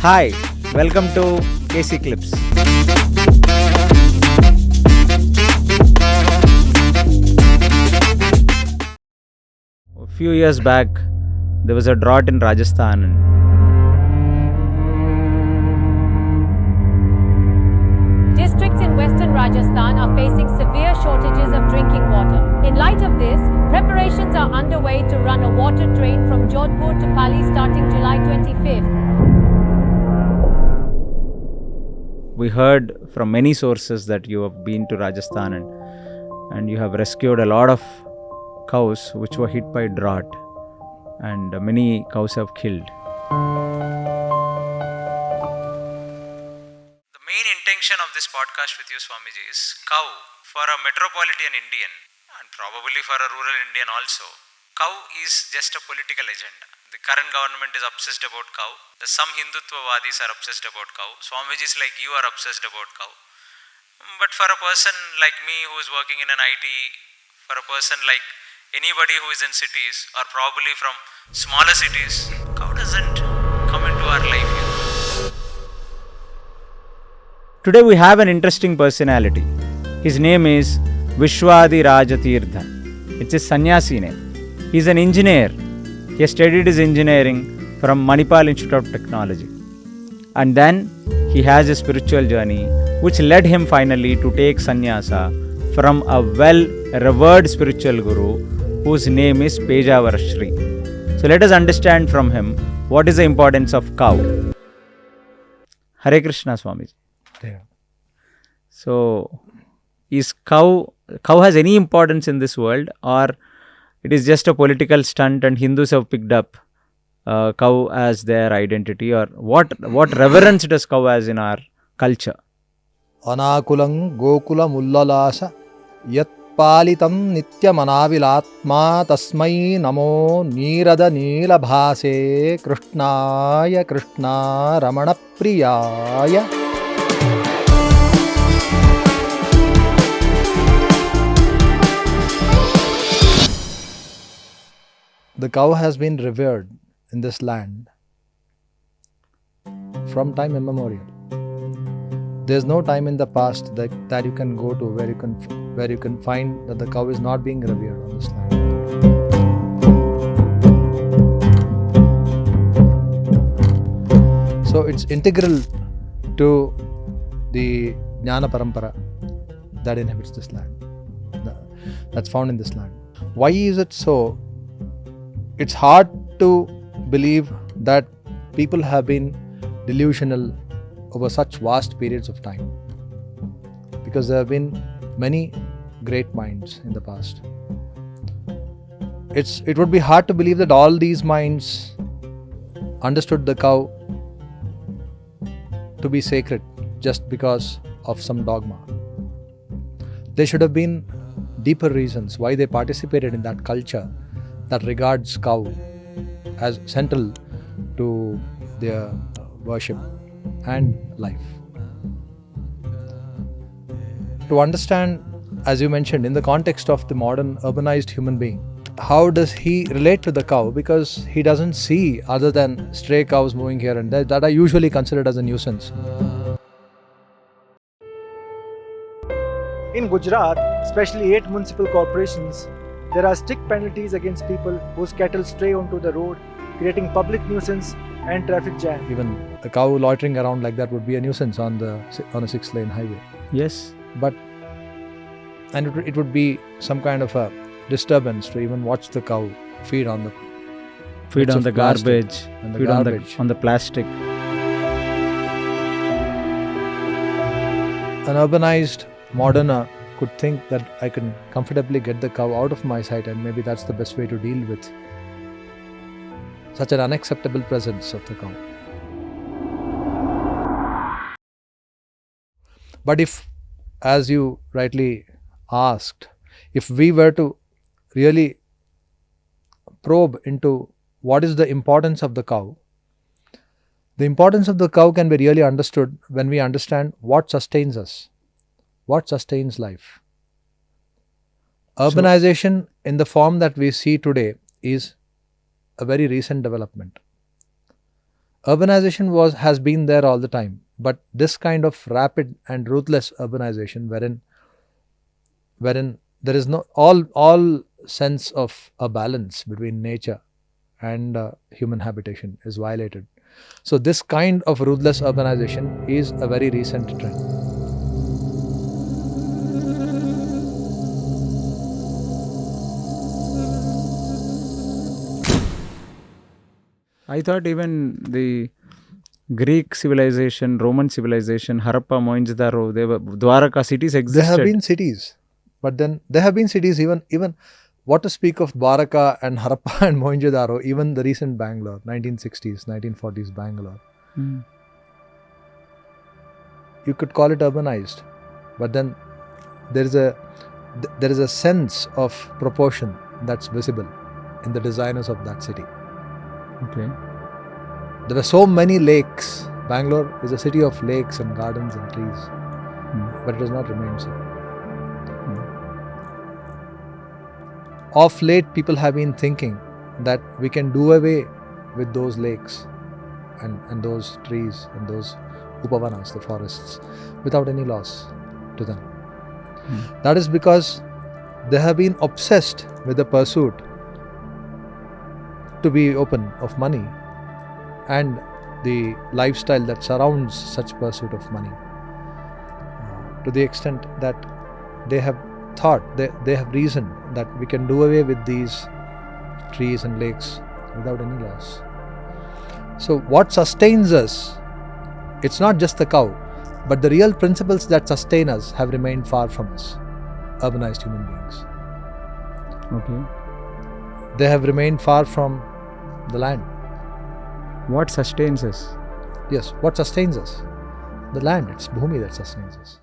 Hi, welcome to KC Clips. A few years back, there was a drought in Rajasthan. Districts in western Rajasthan are facing severe shortages of drinking water. In light of this, preparations are underway to run a water train from Jodhpur to Pali starting July 25th. We heard from many sources that you have been to Rajasthan and you have rescued a lot of cows which were hit by drought, and many cows have killed. The main intention of this podcast with you, Swamiji, is cow for a metropolitan Indian and probably for a rural Indian also. Cow is just a political agenda. The current government is obsessed about cow. Some Hindutva-vadis are obsessed about cow. Swamijis like you are obsessed about cow. But for a person like me who is working in an IT, for a person like anybody who is in cities or probably from smaller cities, cow doesn't come into our life here. Today we have an interesting personality. His name is Vishwadhiraja Tirtha. It's a sannyasi name. He's an engineer. He has studied his engineering from Manipal Institute of Technology. And then he has a spiritual journey which led him finally to take sannyasa from a well-revered spiritual guru whose name is Pejavara Shri. So let us understand from him what is the importance of cow. Hare Krishna, Swamiji. Yeah. So is cow has any importance in this world, or it is just a political stunt and Hindus have picked up cow as their identity, or what reverence does cow has in our culture? Anakulang gokula mullalasa yat palitam nityamanavilatma tasmai namo nirada nilabhase krishnaya krishna ramana priyaya. The cow has been revered in this land from time immemorial. There's no time in the past that you can go to where you can find that the cow is not being revered on this land. So it's integral to the Jnana Parampara that inhabits this land, that's found in this land. Why is it so? It's hard to believe that people have been delusional over such vast periods of time, because there have been many great minds in the past. It would be hard to believe that all these minds understood the cow to be sacred just because of some dogma. There should have been deeper reasons why they participated in that culture that regards cow as central to their worship and life. To understand, as you mentioned, in the context of the modern urbanized human being, how does he relate to the cow? Because he doesn't see other than stray cows moving here and there that are usually considered as a nuisance. In Gujarat, especially 8 municipal corporations, there are strict penalties against people whose cattle stray onto the road, creating public nuisance and traffic jam. Even a cow loitering around like that would be a nuisance on a 6-lane highway. Yes. And it would be some kind of a disturbance to even watch the cow feed on the garbage, and the feed garbage. on the plastic. An urbanized moderner could think that I can comfortably get the cow out of my sight, and maybe that's the best way to deal with such an unacceptable presence of the cow. But if, as you rightly asked, if we were to really probe into what is the importance of the cow, the importance of the cow can be really understood when we understand what sustains us, what sustains life. Urbanization in the form that we see today is a very recent development. urbanization has been there all the time, but this kind of rapid and ruthless urbanization, wherein there is no all sense of a balance between nature and human habitation is violated. So this kind of ruthless urbanization is a very recent trend. I thought even the Greek civilization, Roman civilization, Harappa, Mohenjo-daro, Dwaraka cities existed. There have been cities, but then there have been cities even what to speak of Dwaraka and Harappa and Mohenjo-daro, even the recent Bangalore, 1960s, 1940s Bangalore. You could call it urbanized, but then there is a sense of proportion that's visible in the designers of that city. Okay. There were so many lakes. Bangalore is a city of lakes and gardens and trees, but it has not remained so. Of late, people have been thinking that we can do away with those lakes and those trees and those upavanas, the forests, without any loss to them. That is because they have been obsessed with the pursuit to be open of money and the lifestyle that surrounds such pursuit of money, to the extent that they have thought, they have reasoned that we can do away with these trees and lakes without any loss. So what sustains us, it's not just the cow, but the real principles that sustain us have remained far from us, urbanized human beings. Okay. They have remained far from the land. What sustains us? Yes, what sustains us? The land, it's Bhumi that sustains us.